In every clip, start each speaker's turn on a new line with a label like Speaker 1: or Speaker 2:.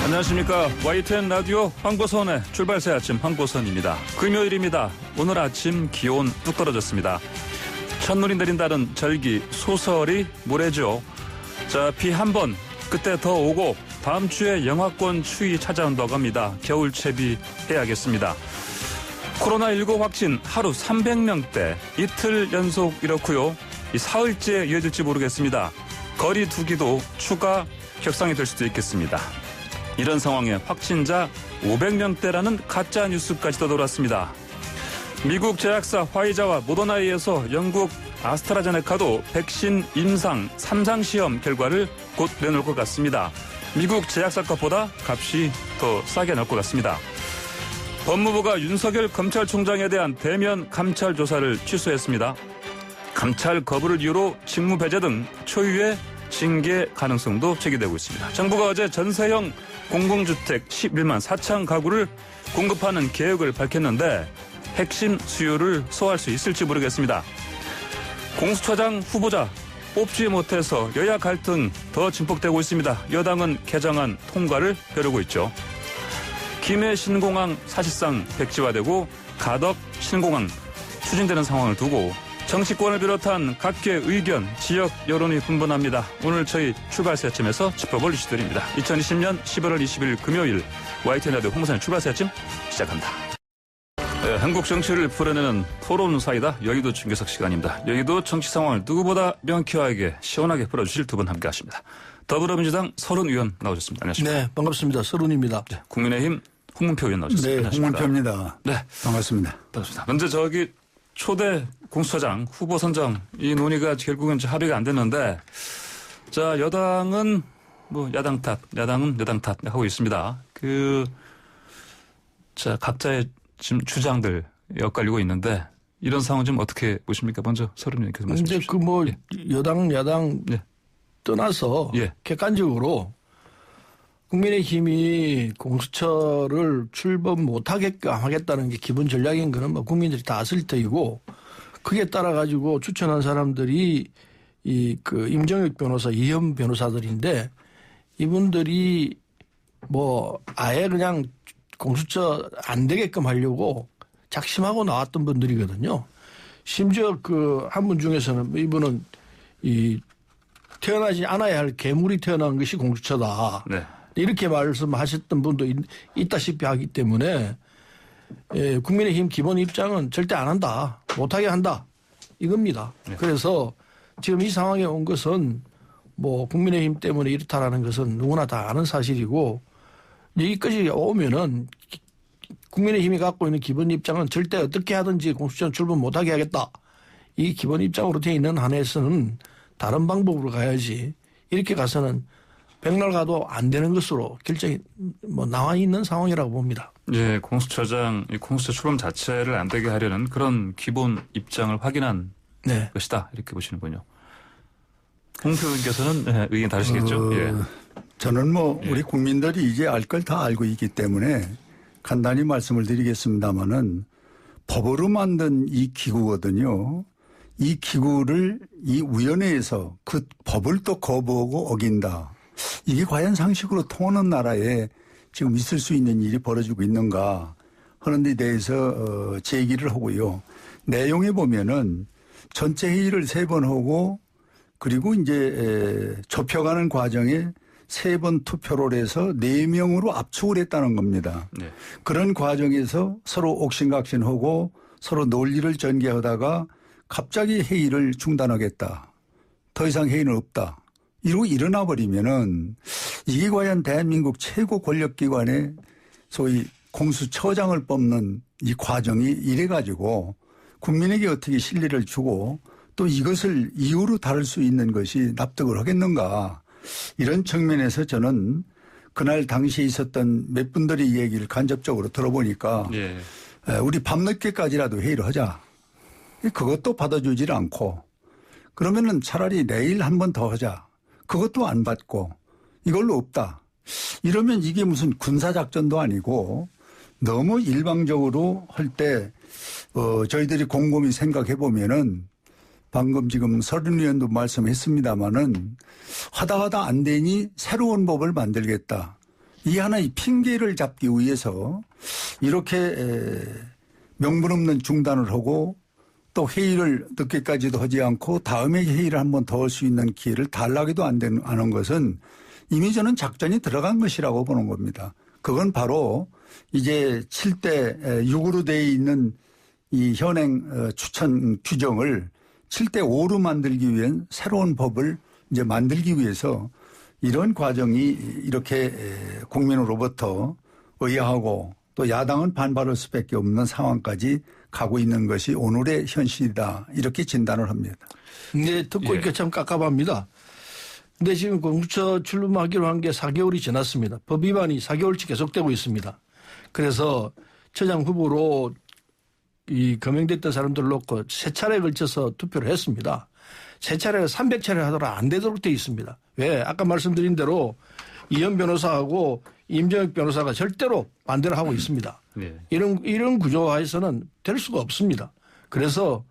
Speaker 1: 안녕하십니까. YTN 라디오 황보선의 출발새 아침 황보선입니다. 금요일입니다. 오늘 아침 기온 뚝 떨어졌습니다. 첫눈이 내린다는 절기 소설이 모레죠. 자, 비 한 번 그때 더 오고 다음 주에 영하권 추위 찾아온다고 합니다. 겨울 채비해야겠습니다. 코로나19 확진 하루 300명대 이틀 연속 이렇고요. 이 사흘째 이어질지 모르겠습니다. 거리 두기도 추가 격상이 될 수도 있겠습니다. 이런 상황에 확진자 500명대라는 가짜 뉴스까지 떠돌았습니다. 미국 제약사 화이자와 모더나에서 영국 아스트라제네카도 백신 임상 3상 시험 결과를 곧 내놓을 것 같습니다. 미국 제약사 것보다 값이 더 싸게 나올 것 같습니다. 법무부가 윤석열 검찰총장에 대한 대면 감찰 조사를 취소했습니다. 감찰 거부를 이유로 직무 배제 등 초유의 징계 가능성도 제기되고 있습니다. 정부가 어제 전세형 공공주택 11만 4천 가구를 공급하는 계획을 밝혔는데 핵심 수요를 소화할 수 있을지 모르겠습니다. 공수처장 후보자 뽑지 못해서 여야 갈등 더 증폭되고 있습니다. 여당은 개정안 통과를 벼르고 있죠. 김해 신공항 사실상 백지화되고 가덕 신공항 추진되는 상황을 두고 정치권을 비롯한 각계 의견, 지역 여론이 분분합니다. 오늘 저희 출발새 아침에서 짚어볼 이슈들입니다. 2020년 11월 20일 금요일 YTN 라디오 홍보선의 출발새 아침 시작합니다. 네, 한국 정치를 풀어내는 토론사이다. 여의도 중계석 시간입니다. 여의도 정치 상황을 누구보다 명쾌하게 시원하게 풀어주실 두 분 함께하십니다. 더불어민주당 서른 의원 나오셨습니다. 안녕하십니까?
Speaker 2: 네, 반갑습니다. 서른입니다.
Speaker 1: 네, 국민의힘 홍문표 의원 나오셨습니다.
Speaker 3: 네, 홍문표입니다.
Speaker 1: 네,
Speaker 3: 반갑습니다.
Speaker 1: 반갑습니다. 먼저 초대 공수처장 후보 선정 이 논의가 결국은 합의가 안 됐는데, 자, 여당은 야당 탓, 야당은 여당 탓 하고 있습니다. 자, 각자의 지금 주장들 엇갈리고 있는데 이런 상황 좀 어떻게 보십니까? 먼저 서른 의원께서 말씀해 주십시오.
Speaker 2: 근데 여당 야당 떠나서 객관적으로 국민의힘이 공수처를 출범 못하게끔 하겠다는 게 기본 전략인 거는 국민들이 다 아실 테이고, 그게 따라 가지고 추천한 사람들이 임정혁 변호사, 이현 변호사들인데, 이분들이 아예 그냥 공수처 안 되게끔 하려고 작심하고 나왔던 분들이거든요. 심지어 한 분 중에서는 이분은 태어나지 않아야 할 괴물이 태어난 것이 공수처다. 네. 이렇게 말씀하셨던 분도 있다시피 하기 때문에 국민의힘 기본 입장은 절대 안 한다. 못하게 한다. 이겁니다. 네. 그래서 지금 이 상황에 온 것은 국민의힘 때문에 이렇다라는 것은 누구나 다 아는 사실이고, 여기까지 오면은 국민의힘이 갖고 있는 기본 입장은 절대 어떻게 하든지 공수처는 출범 못하게 하겠다. 이 기본 입장으로 되어 있는 한에서는 다른 방법으로 가야지, 이렇게 가서는 백날 가도 안 되는 것으로 결정이 나와 있는 상황이라고 봅니다.
Speaker 1: 예, 공수처장, 공수처 출범 자체를 안 되게 하려는 그런 기본 입장을 확인한 것이다. 이렇게 보시는군요. 홍표 의원께서는 의견 다르시겠죠?
Speaker 3: 저는 우리 국민들이 이제 알 걸 다 알고 있기 때문에 간단히 말씀을 드리겠습니다마는 법으로 만든 이 기구거든요. 이 기구를 이 위원회에서 그 법을 또 거부하고 어긴다. 이게 과연 상식으로 통하는 나라에 지금 있을 수 있는 일이 벌어지고 있는가 하는 데 대해서 제기를 하고요. 내용에 보면은 전체 회의를 3번 하고, 그리고 이제 좁혀가는 과정에 3번 투표를 해서 4명으로 압축을 했다는 겁니다. 네. 그런 과정에서 서로 옥신각신하고 서로 논리를 전개하다가 갑자기 회의를 중단하겠다. 더 이상 회의는 없다. 이러고 일어나 버리면은 이게 과연 대한민국 최고 권력기관의 소위 공수처장을 뽑는 이 과정이 이래 가지고 국민에게 어떻게 신뢰를 주고 또 이것을 이유로 다룰 수 있는 것이 납득을 하겠는가. 이런 측면에서 저는 그날 당시에 있었던 몇 분들의 얘기를 간접적으로 들어보니까 우리 밤늦게까지라도 회의를 하자. 그것도 받아주질 않고, 그러면은 차라리 내일 한 번 더 하자. 그것도 안 받고 이걸로 없다. 이러면 이게 무슨 군사작전도 아니고 너무 일방적으로 할 때 저희들이 곰곰이 생각해 보면은 방금 지금 서른 의원도 말씀했습니다마는 하다 안 되니 새로운 법을 만들겠다. 이 하나의 핑계를 잡기 위해서 이렇게 명분 없는 중단을 하고 또 회의를 늦게까지도 하지 않고 다음에 회의를 한 번 더 할 수 있는 기회를 달라기도 안 하는 것은 이미 저는 작전이 들어간 것이라고 보는 겁니다. 그건 바로 이제 7대 6으로 되어 있는 이 현행 추천 규정을 7대 5로 만들기 위한 새로운 법을 이제 만들기 위해서 이런 과정이 이렇게 국민으로부터 의아하고 또 야당은 반발할 수밖에 없는 상황까지 가고 있는 것이 오늘의 현실이다. 이렇게 진단을 합니다.
Speaker 2: 네, 듣고 있기가 참 깝깝합니다. 근데 지금 공수처 출범하기로 한 게 4개월이 지났습니다. 법 위반이 4개월치 계속되고 있습니다. 그래서 처장 후보로 이 거명됐던 사람들을 놓고 3차례에 걸쳐서 투표를 했습니다. 3차례가 300차례 하도록 안 되도록 되어 있습니다. 왜? 아까 말씀드린 대로 이현 변호사하고 임정혁 변호사가 절대로 반대를 하고 있습니다. 네. 이런 구조화에서는 될 수가 없습니다. 그래서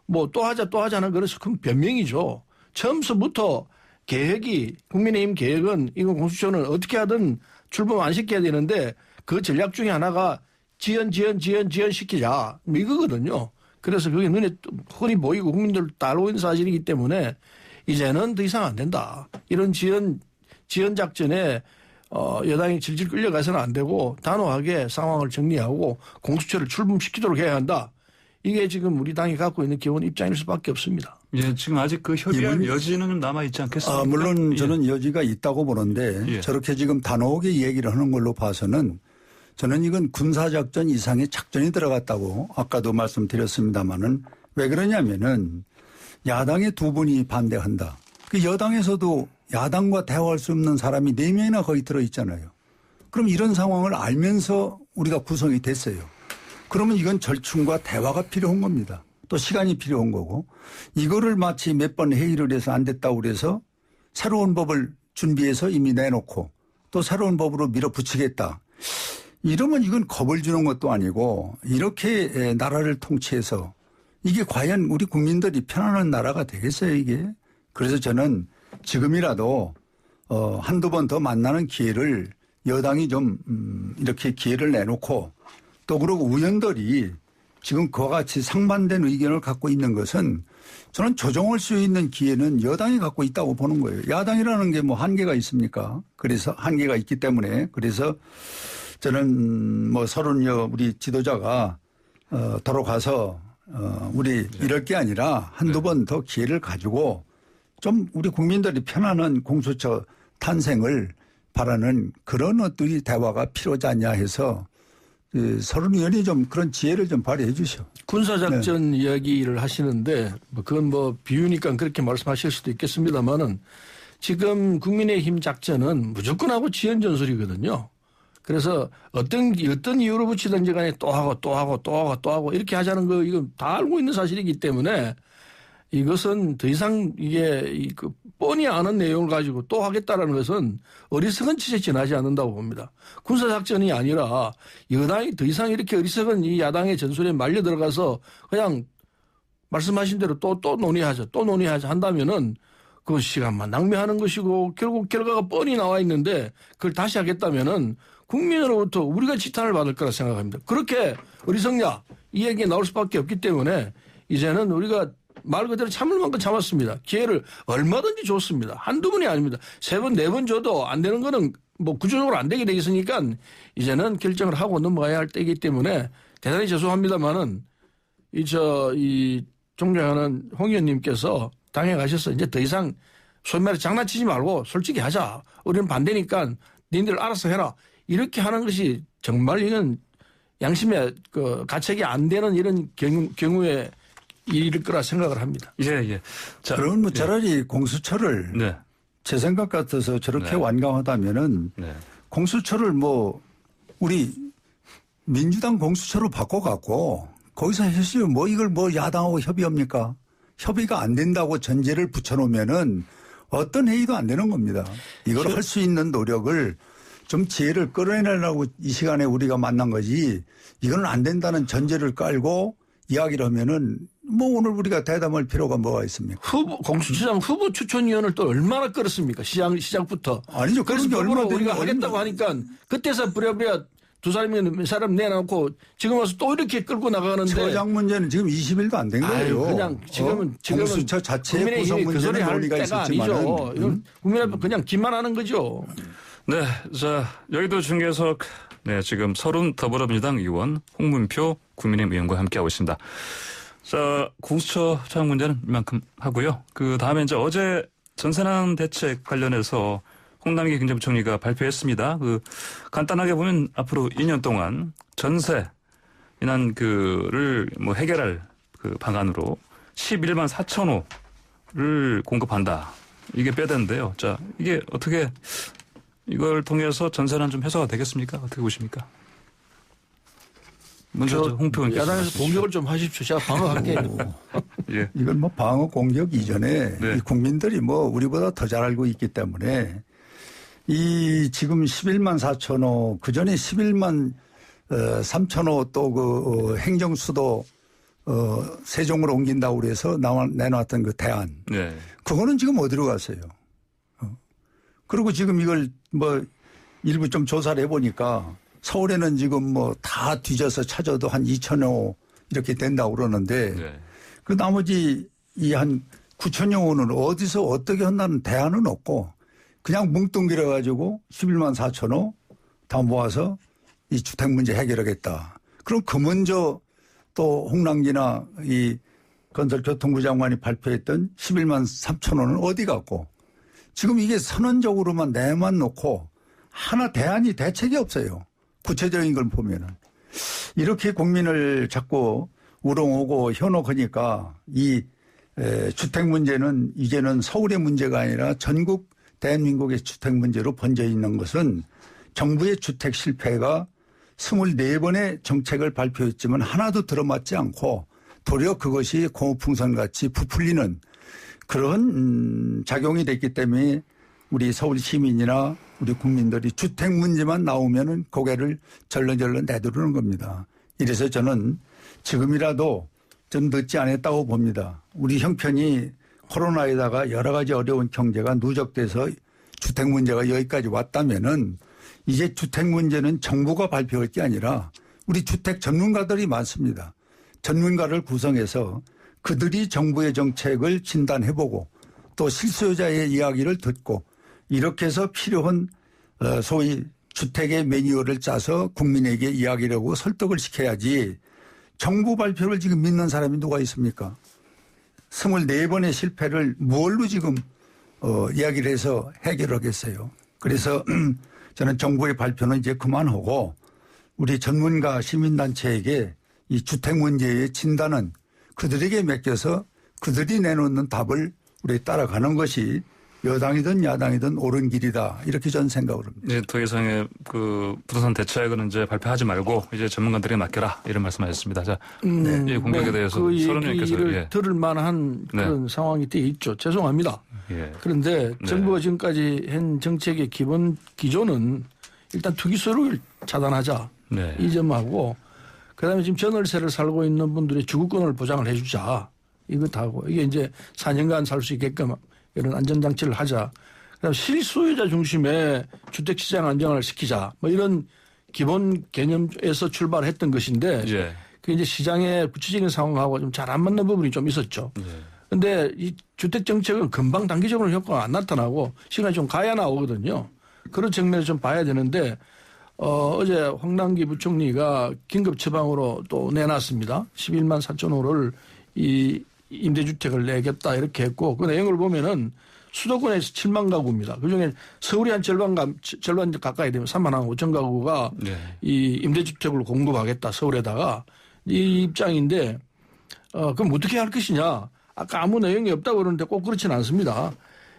Speaker 2: 뭐 또 하자는 그래서 큰 변명이죠. 처음부터 계획이 국민의힘 계획은 이거 공수처는 어떻게 하든 출범 안 시켜야 되는데 그 전략 중에 하나가 지연 시키자 이거거든요. 그래서 그게 눈에 훤히 보이고 국민들 다 알고 있는 사실이기 때문에 이제는 더 이상 안 된다. 이런 지연 작전에 여당이 질질 끌려가서는 안 되고 단호하게 상황을 정리하고 공수처를 출범시키도록 해야 한다. 이게 지금 우리 당이 갖고 있는 기본 입장일 수밖에 없습니다.
Speaker 1: 예, 지금 아직 그 협의할 여지는 남아있지 않겠습니까?
Speaker 3: 물론 저는 여지가 있다고 보는데 저렇게 지금 단호하게 얘기를 하는 걸로 봐서는 저는 이건 군사작전 이상의 작전이 들어갔다고 아까도 말씀드렸습니다마는 왜 그러냐면은 야당의 2분이 반대한다. 그 여당에서도 야당과 대화할 수 없는 사람이 4명이나 거의 들어있잖아요. 그럼 이런 상황을 알면서 우리가 구성이 됐어요. 그러면 이건 절충과 대화가 필요한 겁니다. 또 시간이 필요한 거고 이거를 마치 몇 번 회의를 해서 안 됐다고 그래서 새로운 법을 준비해서 이미 내놓고 또 새로운 법으로 밀어붙이겠다. 이러면 이건 겁을 주는 것도 아니고 이렇게 나라를 통치해서 이게 과연 우리 국민들이 편안한 나라가 되겠어요 이게. 그래서 저는 지금이라도 한두 번 더 만나는 기회를 여당이 좀 이렇게 기회를 내놓고 또 그러고 의원들이 지금 그와 같이 상반된 의견을 갖고 있는 것은 저는 조정할 수 있는 기회는 여당이 갖고 있다고 보는 거예요. 야당이라는 게 뭐 한계가 있습니까? 그래서 한계가 있기 때문에 그래서 저는 뭐 서른여 우리 지도자가 돌아가서 우리 이럴 게 아니라 한두 번 더 기회를 가지고 좀 우리 국민들이 편안한 공수처 탄생을 바라는 그런 어떤 대화가 필요하지 않냐 해서 서른 의원이 좀 그런 지혜를 좀 발휘해 주시오.
Speaker 2: 군사작전 네. 이야기를 하시는데 그건 뭐 비유니까 그렇게 말씀하실 수도 있겠습니다만은 지금 국민의힘 작전은 무조건 하고 지연 전술이거든요. 그래서 어떤 이유로 붙이든지 간에 또 하고 이렇게 하자는 거 이거 다 알고 있는 사실이기 때문에 이것은 더 이상 이게 뻔히 아는 내용을 가지고 또 하겠다라는 것은 어리석은 짓에 지나지 않는다고 봅니다. 군사작전이 아니라 여당이 더 이상 이렇게 어리석은 이 야당의 전술에 말려 들어가서 그냥 말씀하신 대로 또 논의하자 한다면은 그 시간만 낭비하는 것이고 결국 결과가 뻔히 나와 있는데 그걸 다시 하겠다면은 국민으로부터 우리가 지탄을 받을 거라 생각합니다. 그렇게 어리석냐 이 얘기 나올 수밖에 없기 때문에 이제는 우리가 말 그대로 참을 만큼 참았습니다. 기회를 얼마든지 줬습니다. 한두 번이 아닙니다. 3번, 4번 줘도 안 되는 거는 뭐 구조적으로 안 되게 돼 있으니까 이제는 결정을 하고 넘어가야 할 때이기 때문에 대단히 죄송합니다만은 이 존경하는 홍 의원님께서 당에 가셔서 이제 더 이상 소위 말해 장난치지 말고 솔직히 하자. 우리는 반대니까 니들 알아서 해라. 이렇게 하는 것이 정말 이건 양심의 가책이 안 되는 이런 경우에 일일 거라 생각을 합니다.
Speaker 1: 예.
Speaker 3: 자, 그러면 뭐 차라리 공수처를 제 생각 같아서 저렇게 완강하다면은 공수처를 뭐 우리 민주당 공수처로 바꿔갖고 거기서 했어요. 뭐 이걸 뭐 야당하고 협의합니까? 협의가 안 된다고 전제를 붙여놓으면은 어떤 회의도 안 되는 겁니다. 이걸 할 수 있는 노력을 좀 지혜를 끌어내려고 이 시간에 우리가 만난 거지 이거는 안 된다는 전제를 깔고 이야기를 하면은 뭐 오늘 우리가 대담할 필요가 뭐가 있습니까?
Speaker 2: 공수처장 후보 추천위원을 또 얼마나 끌었습니까? 시작부터.
Speaker 3: 아니죠.
Speaker 2: 그래서 법으로 우리가 하겠다고 하니까 그때서 부랴부랴 두 사람 내놓고 지금 와서 또 이렇게 끌고 나가는데.
Speaker 3: 처장 문제는 지금 20일도 안 된 거예요.
Speaker 2: 그냥 지금은
Speaker 3: 공수처 자체의 구성 문제는 논의가 있었지만은.
Speaker 2: 이건 국민의힘 그냥 기만하는 거죠.
Speaker 1: 네, 자 여의도 중계석 네 지금 서른 더불어민주당 의원 홍문표 국민의힘 의원과 함께하고 있습니다. 자 공수처장 문제는 이만큼 하고요. 그 다음에 이제 어제 전세난 대책 관련해서 홍남기 경제부총리가 발표했습니다. 그 간단하게 보면 앞으로 2년 동안 전세 인한를 뭐 해결할 그 방안으로 11만 4천 호를 공급한다. 이게 빼대인데요. 자 이게 어떻게 이걸 통해서 전세난 좀 해소가 되겠습니까? 어떻게 보십니까? 먼저 홍표 의원께서
Speaker 2: 야당에서 공격을 좀 하십시오. 제가 방어할게요.
Speaker 3: 예. 이건 뭐 방어 공격 이전에 네. 이 국민들이 뭐 우리보다 더 잘 알고 있기 때문에 이 지금 11만 4천 호 그전에 11만 3천 호 또 그 행정수도 세종으로 옮긴다고 그래서 내놨던 그 대안. 네. 그거는 지금 어디로 갔어요? 그리고 지금 이걸 뭐 일부 좀 조사를 해보니까 서울에는 지금 뭐 다 뒤져서 찾아도 한 2천여 이렇게 된다고 그러는데 네. 그 나머지 이 한 9천여 호는 어디서 어떻게 한다는 대안은 없고 그냥 뭉뚱그려 가지고 11만 4천 호 다 모아서 이 주택 문제 해결하겠다. 그럼 그 먼저 또 홍남기나 이 건설교통부 장관이 발표했던 11만 3천 호는 어디 갔고 지금 이게 선언적으로만 내만 놓고 하나 대책이 없어요. 구체적인 걸 보면은. 이렇게 국민을 자꾸 우롱하고 현혹하니까 이 주택 문제는 이제는 서울의 문제가 아니라 전국 대한민국의 주택 문제로 번져 있는 것은 정부의 주택 실패가 24번의 정책을 발표했지만 하나도 들어맞지 않고 도리어 그것이 공업풍선같이 부풀리는 그런 작용이 됐기 때문에 우리 서울 시민이나 우리 국민들이 주택 문제만 나오면은 고개를 절렁절렁 내두르는 겁니다. 이래서 저는 지금이라도 좀 늦지 않았다고 봅니다. 우리 형편이 코로나에다가 여러 가지 어려운 경제가 누적돼서 주택 문제가 여기까지 왔다면은 이제 주택 문제는 정부가 발표할 게 아니라 우리 주택 전문가들이 많습니다. 전문가를 구성해서 그들이 정부의 정책을 진단해보고 또 실수요자의 이야기를 듣고 이렇게 해서 필요한 소위 주택의 매뉴얼을 짜서 국민에게 이야기를 하고 설득을 시켜야지 정부 발표를 지금 믿는 사람이 누가 있습니까? 24번의 실패를 뭘로 지금 이야기를 해서 해결하겠어요. 그래서 저는 정부의 발표는 이제 그만하고 우리 전문가 시민단체에게 이 주택 문제의 진단은 그들에게 맡겨서 그들이 내놓는 답을 우리 따라가는 것이 여당이든 야당이든 옳은 길이다. 이렇게 저는 생각을 합니다.
Speaker 1: 네, 더 이상의 그 부동산 대책은 이제 발표하지 말고 이제 전문가들에게 맡겨라 이런 말씀하셨습니다. 자, 이 공격에 대해서
Speaker 2: 그
Speaker 1: 서른
Speaker 2: 얘기를 들을 만한 그런 상황이 돼 있죠. 죄송합니다. 그런데 정부가 지금까지 한 정책의 기본 기조는 일단 투기소를 차단하자 이 점하고 그다음에 지금 전월세를 살고 있는 분들의 주거권을 보장을 해주자 이거 하고 이게 이제 4년간 살 수 있게끔 이런 안전장치를 하자. 그다음에 실소유자 중심의 주택시장 안정화를 시키자. 뭐 이런 기본 개념에서 출발했던 것인데 그게 이제 시장의 구체적인 상황하고 좀 잘 안 맞는 부분이 좀 있었죠. 그런데 이 주택정책은 금방 단기적으로 효과가 안 나타나고 시간이 좀 가야 나오거든요. 그런 측면에서 좀 봐야 되는데 어제 홍남기 부총리가 긴급 처방으로 또 내놨습니다. 11만 4천 호를 이 임대주택을 내겠다 이렇게 했고 그 내용을 보면은 수도권에서 7만 가구입니다. 그중에 서울이 한 절반 가까이 되면 3만 5천 가구가 이 임대주택을 공급하겠다 서울에다가 이 입장인데 그럼 어떻게 할 것이냐. 아까 아무 내용이 없다고 그러는데 꼭 그렇지는 않습니다.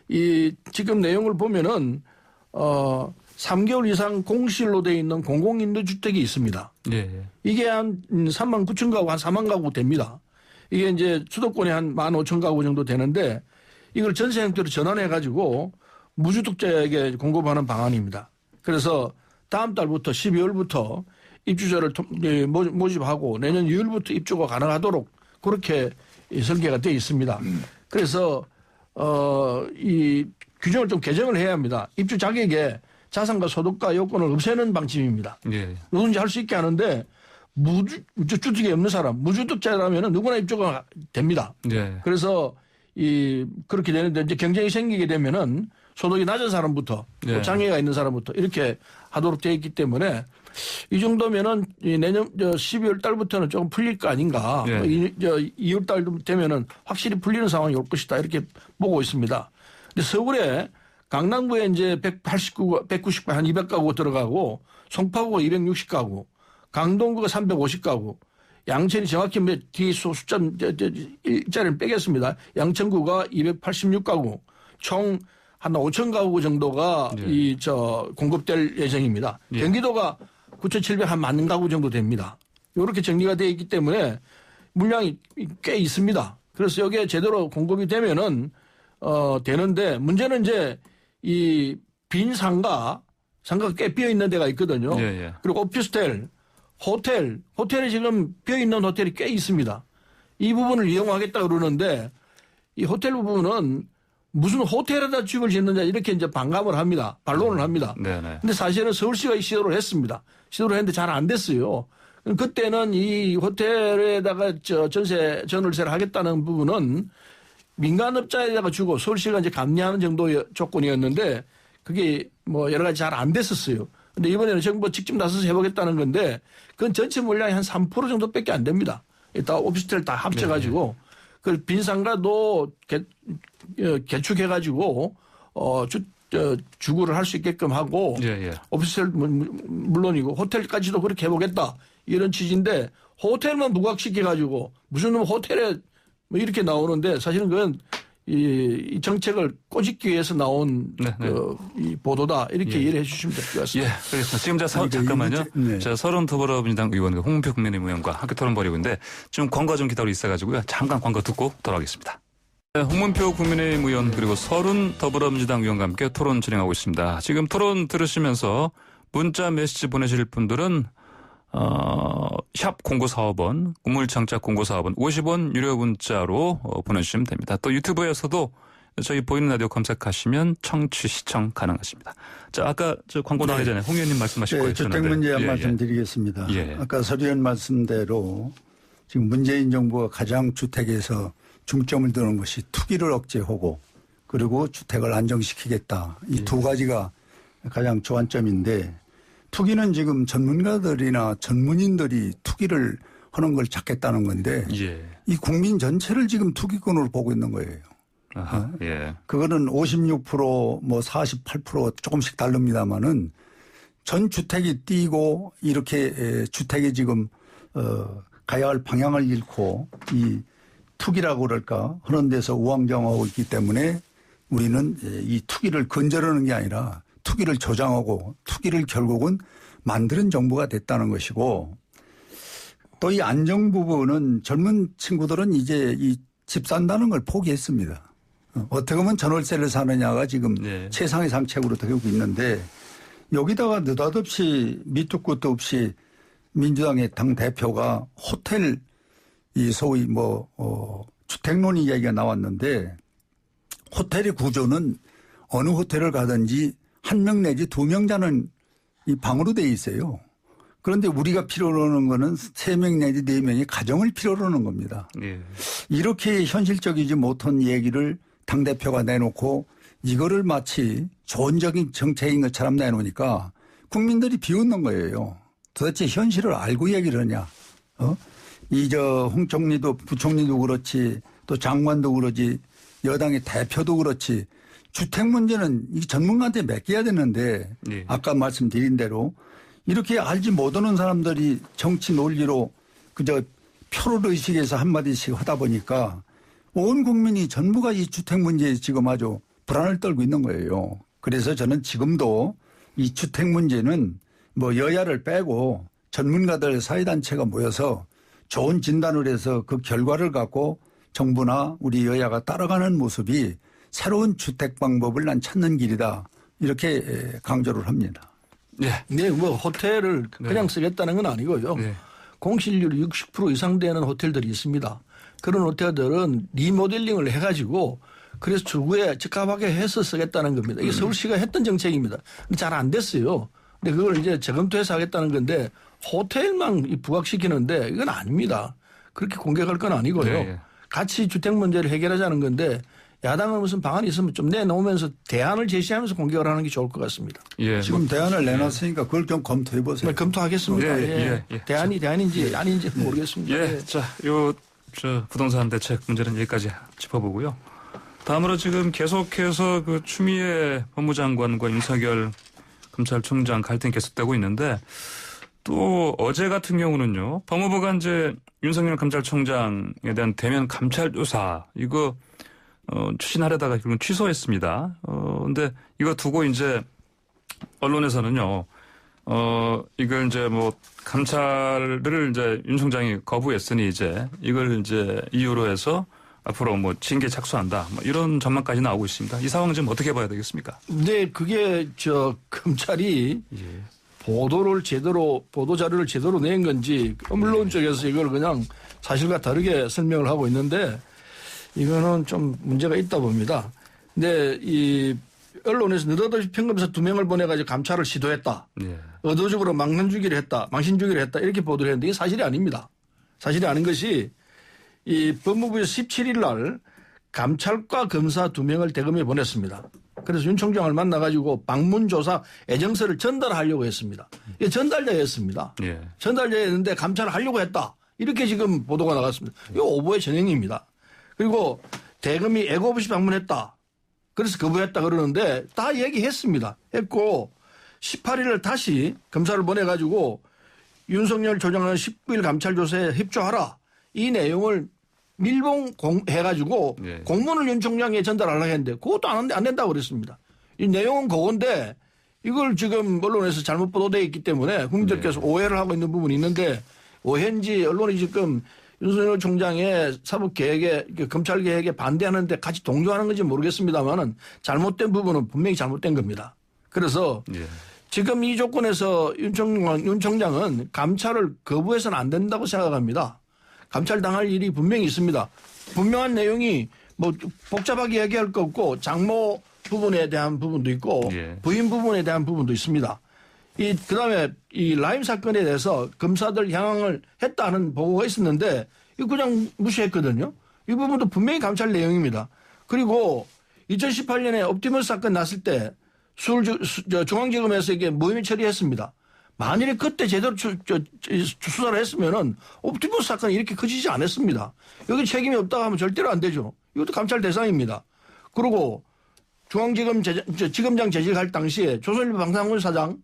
Speaker 2: 이 지금 내용을 보면은 3개월 이상 공실로 되어 있는 공공임대주택이 있습니다. 이게 한 3만 9천 가구 한 4만 가구 됩니다. 이게 이제 수도권에 한 1만 5천 가구 정도 되는데 이걸 전세 형태로 전환해 가지고 무주택자에게 공급하는 방안입니다. 그래서 다음 달부터 12월부터 입주자를 모집하고 내년 2월부터 입주가 가능하도록 그렇게 설계가 되어 있습니다. 그래서 이 규정을 좀 개정을 해야 합니다. 입주 자격에 자산과 소득과 요건을 없애는 방침입니다.
Speaker 1: 예.
Speaker 2: 누구든지 할 수 있게 하는데 주택이 없는 사람, 무주택자라면 누구나 입주가 됩니다.
Speaker 1: 예.
Speaker 2: 그래서 그렇게 되는데 이제 경쟁이 생기게 되면은 소득이 낮은 사람부터 또 장애가 있는 사람부터 이렇게 하도록 되어 있기 때문에 이 정도면은 내년 12월 달부터는 조금 풀릴 거 아닌가. 2월 달 되면은 확실히 풀리는 상황이 올 것이다. 이렇게 보고 있습니다. 근데 서울에 강남구에 이제 189, 190, 한 200가구 들어가고 송파구가 260가구, 강동구가 350가구, 양천이 정확히 뒤 숫자 일자리를 빼겠습니다. 양천구가 286가구, 총 한 5,000가구 정도가 공급될 예정입니다. 경기도가 9,700 한 10,000가구 정도 됩니다. 이렇게 정리가 되어 있기 때문에 물량이 꽤 있습니다. 그래서 여기에 제대로 공급이 되면은 되는데 문제는 이제 이 빈 상가가 꽤 비어 있는 데가 있거든요. 그리고 오피스텔, 호텔이 지금 비어 있는 호텔이 꽤 있습니다. 이 부분을 이용하겠다 그러는데 이 호텔 부분은 무슨 호텔에다 집을 짓느냐 이렇게 이제 반감을 합니다. 반론을 합니다. 근데 사실은 서울시가 시도를 했습니다. 시도를 했는데 잘 안 됐어요. 그때는 이 호텔에다가 전월세를 하겠다는 부분은 민간업자에다가 주고 서울시가 이제 감리하는 정도의 조건이었는데 그게 뭐 여러 가지 잘 안 됐었어요. 근데 이번에는 정부가 직접 나서서 해보겠다는 건데 그건 전체 물량이 한 3% 정도밖에 안 됩니다. 일단 오피스텔 다 합쳐가지고 그 빈상가도 개축해가지고 주구를 할 수 있게끔 하고 오피스텔 물론이고 호텔까지도 그렇게 해보겠다 이런 취지인데 호텔만 부각시켜가지고 무슨 호텔에 뭐 이렇게 나오는데 사실은 그건 이 정책을 꼬집기 위해서 나온 이 보도다 이렇게 이해를 해 주시면 될 것 같습니다.
Speaker 1: 알겠습니다. 지금 잠깐만요. 자, 서른 더불어민주당 의원 홍문표 국민의힘 의원과 함께 토론 벌이고 있는데 좀 광고 좀 기다리고 있어가지고요. 잠깐 광고 듣고 돌아오겠습니다. 홍문표 국민의힘 의원 그리고 서른 더불어민주당 의원과 함께 토론 진행하고 있습니다. 지금 토론 들으시면서 문자 메시지 보내실 분들은 샵 0945번, 우물창자 0945번 50원 유료 문자로 보내주시면 됩니다. 또 유튜브에서도 저희 보이는 라디오 검색하시면 청취 시청 가능하십니다. 자, 아까 저 광고 나가기 전에 홍 의원님 말씀하실 거예요.
Speaker 3: 주택 문제 한 말씀 드리겠습니다. 아까 서 의원 말씀대로 지금 문재인 정부가 가장 주택에서 중점을 두는 것이 투기를 억제하고 그리고 주택을 안정시키겠다. 이 두 가지가 가장 주안점인데 투기는 지금 전문가들이나 전문인들이 투기를 하는 걸 찾겠다는 건데 이 국민 전체를 지금 투기꾼으로 보고 있는 거예요. 그거는 56% 뭐 48% 조금씩 다릅니다마는 전 주택이 뛰고 이렇게 주택이 지금 가야 할 방향을 잃고 이 투기라고 그럴까 하는 데서 우왕좌왕하고 있기 때문에 우리는 이 투기를 건절하는 게 아니라 투기를 조장하고 투기를 결국은 만드는 정부가 됐다는 것이고 또 이 안정 부분은 젊은 친구들은 이제 이 집 산다는 걸 포기했습니다. 어떻게 보면 전월세를 사느냐가 지금 최상의 상책으로 되고 있는데 여기다가 느닷없이 밑도 끝도 없이 민주당의 당 대표가 호텔 이 소위 주택론 이야기가 나왔는데 호텔의 구조는 어느 호텔을 가든지 1명 내지 2명 자는 이 방으로 돼 있어요. 그런데 우리가 필요로 하는 거는 3명 내지 4명의 가정을 필요로 하는 겁니다. 이렇게 현실적이지 못한 얘기를 당대표가 내놓고 이거를 마치 조언적인 정책인 것처럼 내놓으니까 국민들이 비웃는 거예요. 도대체 현실을 알고 얘기를 하냐. 홍 총리도 부총리도 그렇지 또 장관도 그러지 여당의 대표도 그렇지 주택 문제는 이 전문가한테 맡겨야 되는데 아까 말씀드린 대로 이렇게 알지 못하는 사람들이 정치 논리로 그저 표를 의식해서 한마디씩 하다 보니까 온 국민이 전부가 이 주택 문제에 지금 아주 불안을 떨고 있는 거예요. 그래서 저는 지금도 이 주택 문제는 뭐 여야를 빼고 전문가들 사회단체가 모여서 좋은 진단을 해서 그 결과를 갖고 정부나 우리 여야가 따라가는 모습이 새로운 주택 방법을 난 찾는 길이다. 이렇게 강조를 합니다.
Speaker 2: 뭐 호텔을 그냥 쓰겠다는 건 아니고요. 공실률이 60% 이상 되는 호텔들이 있습니다. 그런 호텔들은 리모델링을 해가지고 그래서 출구에 적합하게 해서 쓰겠다는 겁니다. 이게 서울시가 했던 정책입니다. 근데 잘 안 됐어요. 근데 그걸 이제 재검토해서 하겠다는 건데 호텔만 부각시키는데 이건 아닙니다. 그렇게 공격할 건 아니고요.
Speaker 1: 네.
Speaker 2: 같이 주택 문제를 해결하자는 건데 야당은 무슨 방안이 있으면 좀 내놓으면서 대안을 제시하면서 공격을 하는 게 좋을 것 같습니다.
Speaker 3: 예. 지금 대안을 내놨으니까 그걸 좀 검토해 보세요.
Speaker 2: 네, 검토하겠습니다.
Speaker 1: 예.
Speaker 2: 대안인지 아닌지 모르겠습니다.
Speaker 1: 예. 자, 저 부동산 대책 문제는 여기까지 짚어보고요. 다음으로 지금 계속해서 그 추미애 법무장관과 윤석열 검찰총장 갈등이 계속되고 있는데 또 어제 같은 경우는요. 법무부가 이제 윤석열 검찰총장에 대한 대면 감찰 조사 이거 추진하려다가 결국 취소했습니다. 근데 이거 두고 이제 언론에서는요. 이걸 이제 뭐 감찰을 이제 윤 총장이 거부했으니 이제 이걸 이제 이유로 해서 앞으로 뭐 징계 착수한다. 뭐 이런 전망까지 나오고 있습니다. 이 상황 좀 어떻게 봐야 되겠습니까?
Speaker 2: 네, 그게 검찰이 보도 자료를 제대로 낸 건지 언론 쪽에서 이걸 그냥 사실과 다르게 설명을 하고 있는데 이거는 좀 문제가 있다 봅니다. 근데 이 언론에서 느닷없이 평검사 2명을 보내가지고 감찰을 시도했다. 의도적으로 망신주기를 했다. 이렇게 보도를 했는데 이게 사실이 아닙니다. 사실이 아닌 것이 이 법무부에서 17일 날 감찰과 검사 2명을 대검에 보냈습니다. 그래서 윤 총장을 만나가지고 방문조사 애정서를 전달하려고 했습니다. 이게 전달자였습니다. 전달자였는데 감찰을 하려고 했다. 이렇게 지금 보도가 나갔습니다. 이거 오보의 전형입니다. 그리고 대검이 애고 없이 방문했다. 그래서 거부했다 그러는데 다 얘기했습니다. 했고 18일을 다시 검사를 보내가지고 윤석열 조장은 19일 감찰 조사에 협조하라. 이 내용을 밀봉해가지고 공문을 윤 총장에 전달하려고 했는데 그것도 안 된다고 그랬습니다. 이 내용은 그건데 이걸 지금 언론에서 잘못 보도되어 있기 때문에 국민들께서 오해를 하고 있는 부분이 있는데 오해인지 언론이 지금 윤석열 총장의 사법개혁에 검찰개혁에 반대하는데 같이 동조하는 건지 모르겠습니다만은 잘못된 부분은 분명히 잘못된 겁니다. 그래서 지금 이 조건에서 윤 총장은 감찰을 거부해서는 안 된다고 생각합니다. 감찰당할 일이 분명히 있습니다. 분명한 내용이 뭐 복잡하게 얘기할 거 없고 장모 부분에 대한 부분도 있고 부인 부분에 대한 부분도 있습니다. 그다음에 이 라임 사건에 대해서 검사들 향응을 했다는 보고가 있었는데 이거 그냥 무시했거든요. 이 부분도 분명히 감찰 내용입니다. 그리고 2018년에 옵티머스 사건 났을 때 중앙지검에서 이게 무혐의 처리했습니다. 만일에 그때 제대로 수사를 했으면은 옵티머스 사건이 이렇게 커지지 않았습니다. 여기 책임이 없다고 하면 절대로 안 되죠. 이것도 감찰 대상입니다. 그리고 지검장 재직할 당시에 조선일보 방상훈 사장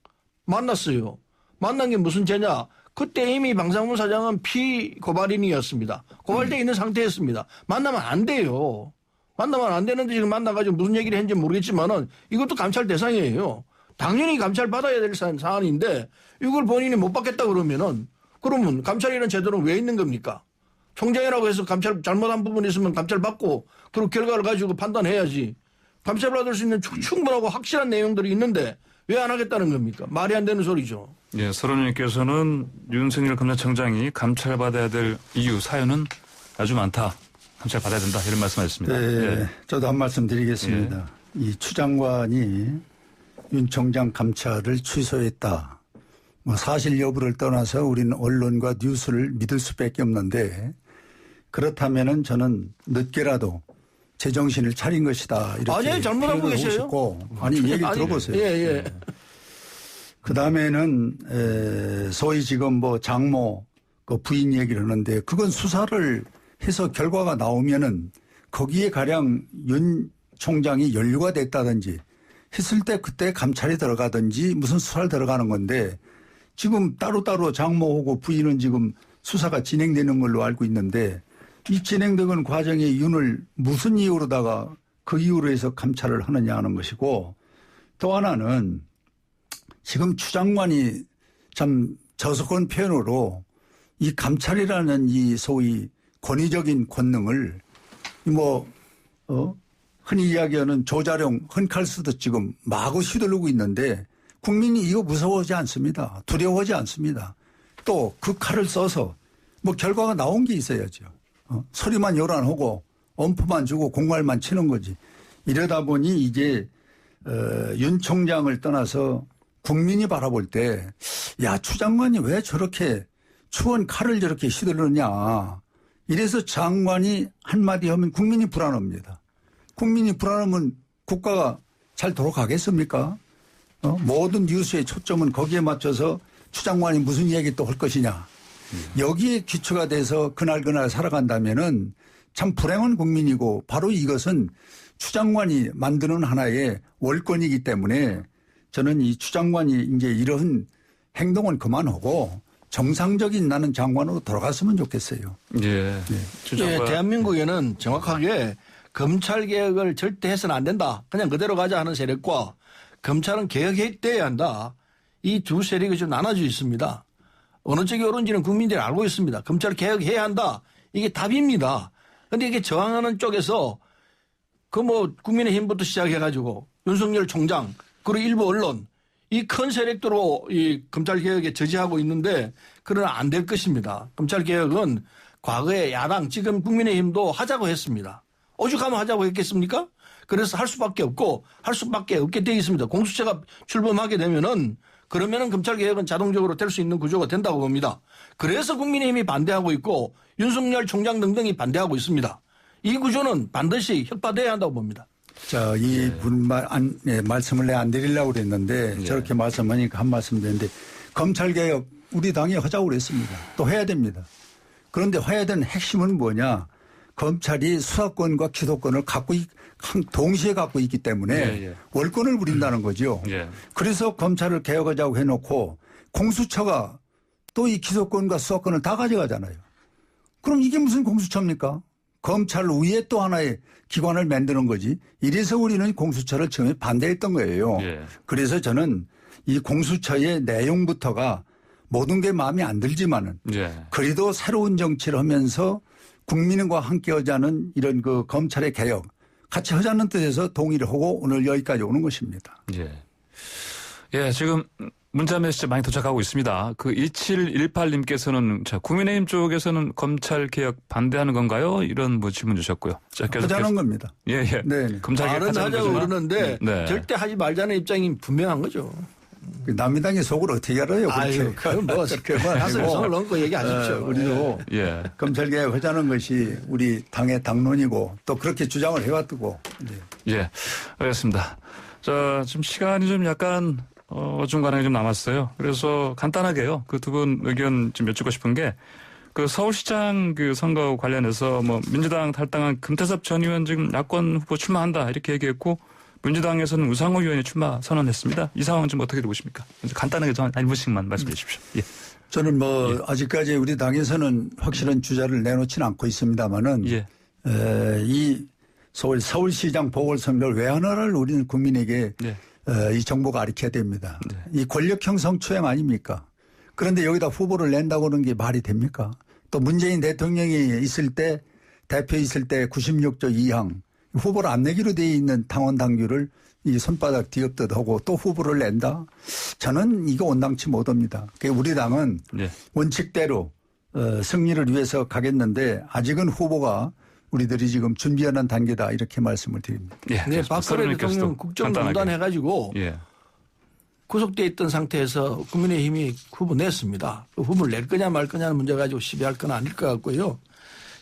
Speaker 2: 만났어요. 만난 게 무슨 죄냐? 그때 이미 방상훈 사장은 피고발인이었습니다. 고발돼 있는 상태였습니다. 만나면 안 돼요. 만나면 안 되는데 지금 만나가지고 무슨 얘기를 했는지 모르겠지만은 이것도 감찰 대상이에요. 당연히 감찰 받아야 될 사안인데 이걸 본인이 못 받겠다 그러면 감찰이라는 제도는 왜 있는 겁니까? 총장이라고 해서 감찰 잘못한 부분이 있으면 감찰 받고 그리고 결과를 가지고 판단해야지. 감찰 받을 수 있는 충분하고 확실한 내용들이 있는데 왜 안 하겠다는 겁니까? 말이 안 되는 소리죠.
Speaker 1: 예, 서른님께서는 윤석열 검찰총장이 감찰받아야 될 이유, 사유는 아주 많다. 감찰받아야 된다. 이런 말씀하셨습니다.
Speaker 3: 네, 저도 한 말씀 드리겠습니다. 이 추 장관이 윤 총장 감찰을 취소했다. 뭐 사실 여부를 떠나서 우리는 언론과 뉴스를 믿을 수밖에 없는데 그렇다면은 저는 늦게라도 제정신을 차린 것이다. 이렇게
Speaker 2: 아니, 잘못하고 계세요.
Speaker 3: 아니, 얘기 들어보세요.
Speaker 2: 예.
Speaker 3: 그 다음에는 소위 지금 뭐 장모 그 부인 얘기를 하는데 그건 수사를 해서 결과가 나오면은 거기에 가령 윤 총장이 연루가 됐다든지 했을 때 그때 감찰이 들어가든지 무슨 수사를 들어가는 건데 지금 따로따로 장모하고 부인은 지금 수사가 진행되는 걸로 알고 있는데 이 진행되는 과정에 윤을 무슨 이유로다가 그 이유로 해서 감찰을 하느냐 하는 것이고 또 하나는 지금 추 장관이 참 저속한 표현으로 이 감찰이라는 이 소위 권위적인 권능을 흔히 이야기하는 조자룡 헌칼 쓰듯 지금 마구 휘두르고 있는데 국민이 이거 무서워하지 않습니다. 두려워하지 않습니다. 또 그 칼을 써서 뭐 결과가 나온 게 있어야죠. 서류만 요란하고 엄포만 주고 공갈만 치는 거지. 이러다 보니 이제 윤 총장을 떠나서 국민이 바라볼 때 야, 추 장관이 왜 저렇게 추원 칼을 저렇게 휘두르느냐. 이래서 장관이 한마디 하면 국민이 불안합니다. 국민이 불안하면 국가가 잘 돌아가겠습니까? 모든 뉴스의 초점은 거기에 맞춰서 추 장관이 무슨 얘기 또 할 것이냐. 여기에 기초가 돼서 그날 살아간다면은 참 불행한 국민이고 바로 이것은 추 장관이 만드는 하나의 월권이기 때문에 저는 이 추 장관이 이제 이런 행동은 그만하고 정상적인 나는 장관으로 돌아갔으면 좋겠어요.
Speaker 1: 예.
Speaker 2: 예, 대한민국에는 정확하게 검찰 개혁을 절대 해서는 안 된다. 그냥 그대로 가자 하는 세력과 검찰은 개혁돼야 한다. 이 두 세력이 좀 나눠져 있습니다. 어느 쪽이 옳은지는 국민들이 알고 있습니다. 검찰 개혁해야 한다. 이게 답입니다. 그런데 이게 저항하는 쪽에서 국민의힘부터 시작해가지고 윤석열 총장 그리고 일부 언론 이 큰 세력들로 이 검찰 개혁에 저지하고 있는데 그러나 안 될 것입니다. 검찰 개혁은 과거에 야당 지금 국민의힘도 하자고 했습니다. 오죽하면 하자고 했겠습니까? 그래서 할 수밖에 없고 할 수밖에 없게 되어 있습니다. 공수처가 출범하게 되면은 그러면은 검찰 개혁은 자동적으로 될 수 있는 구조가 된다고 봅니다. 그래서 국민의힘이 반대하고 있고 윤석열 총장 등등이 반대하고 있습니다. 이 구조는 반드시 혁파돼야 한다고 봅니다.
Speaker 3: 자, 이분 말씀을 내가 안 드리려고 그랬는데 저렇게 말씀하니까 한 말씀 드렸는데 검찰 개혁 우리 당이 하자고 그랬습니다. 또 해야 됩니다. 그런데 해야 되는 핵심은 뭐냐? 검찰이 수사권과 기소권을 동시에 갖고 있기 때문에 월권을 부린다는 거죠. 그래서 검찰을 개혁하자고 해놓고 공수처가 또 이 기소권과 수사권을 다 가져가잖아요. 그럼 이게 무슨 공수처입니까? 검찰 위에 또 하나의 기관을 만드는 거지. 이래서 우리는 공수처를 처음에 반대했던 거예요. 그래서 저는 이 공수처의 내용부터가 모든 게 마음에 안 들지만은 그래도 새로운 정치를 하면서 국민과 함께 하자는 이런 그 검찰의 개혁 같이 하자는 뜻에서 동의를 하고 오늘 여기까지 오는 것입니다.
Speaker 1: 예, 지금 문자 메시지 많이 도착하고 있습니다. 그 2718님께서는 국민의힘 쪽에서는 검찰 개혁 반대하는 건가요? 이런 질문 주셨고요.
Speaker 3: 하자는 겁니다.
Speaker 1: 예.
Speaker 3: 네.
Speaker 1: 검찰 개혁
Speaker 2: 하자고 그러는데 절대 하지 말자는 입장이 분명한 거죠.
Speaker 3: 남미당의 속을 어떻게 알아요?
Speaker 2: 아유, 그건 뭐 가슴에 손을 얹고 얘기하십시오.
Speaker 3: 우리도 검찰 개혁 하자는 것이 우리 당의 당론이고 또 그렇게 주장을 해왔고.
Speaker 1: 예, 알겠습니다. 자, 지금 시간이 좀 약간 어중간하게 좀 남았어요. 그래서 간단하게요. 그 두 분 의견 좀 여쭙고 싶은 게 그 서울시장 그 선거 관련해서 민주당 탈당한 금태섭 전 의원 지금 야권 후보 출마한다 이렇게 얘기했고 민주당에서는 우상호 의원이 출마 선언했습니다. 이 상황은 좀 어떻게 보십니까? 간단하게 한 1분씩만 말씀해 주십시오. 예.
Speaker 3: 저는 아직까지 우리 당에서는 확실한 주자를 내놓지는 않고 있습니다만은 이 서울시장 보궐선거를 왜 하나를 우리는 국민에게 이 정부가 가르쳐야 됩니다. 이 권력형성 추행 아닙니까? 그런데 여기다 후보를 낸다고 하는 게 말이 됩니까? 또 문재인 대통령이 있을 때 대표 있을 때 96조 2항 후보를 안 내기로 되어 있는 당원 당규를 이 손바닥 뒤엎듯 하고 또 후보를 낸다? 저는 이거 온당치 못합니다. 우리 당은 원칙대로 승리를 위해서 가겠는데 아직은 후보가 우리들이 지금 준비하는 단계다 이렇게 말씀을 드립니다.
Speaker 2: 네, 박근혜 대통령 국정농단해가지고 구속돼 있던 상태에서 국민의힘이 후보 냈습니다. 그 후보를 낼 거냐 말 거냐는 문제 가지고 시비할 건 아닐 것 같고요.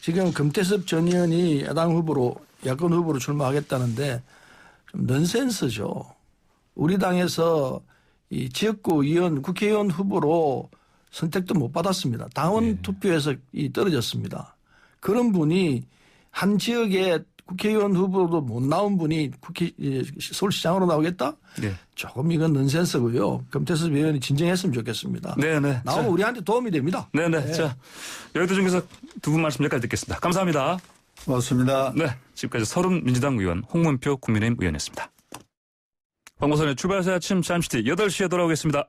Speaker 2: 지금 금태섭 전 의원이 야권 후보로 출마하겠다는데 좀 넌센스죠. 우리 당에서 이 지역구 의원, 국회의원 후보로 선택도 못 받았습니다. 당원 투표에서 떨어졌습니다. 그런 분이 한 지역에 국회의원 후보도 못 나온 분이 서울시장으로 나오겠다? 조금 이건 넌센스고요. 금태섭 의원이 진정했으면 좋겠습니다. 나오면 우리한테 도움이 됩니다.
Speaker 1: 자, 여의도 중에서 두 분 말씀 여기까지 듣겠습니다. 감사합니다.
Speaker 3: 고맙습니다.
Speaker 1: 지금까지 서른 민주당 의원 홍문표 국민의힘 의원이었습니다. 황보선의 출발사 아침 잠시뒤 8시에 돌아오겠습니다.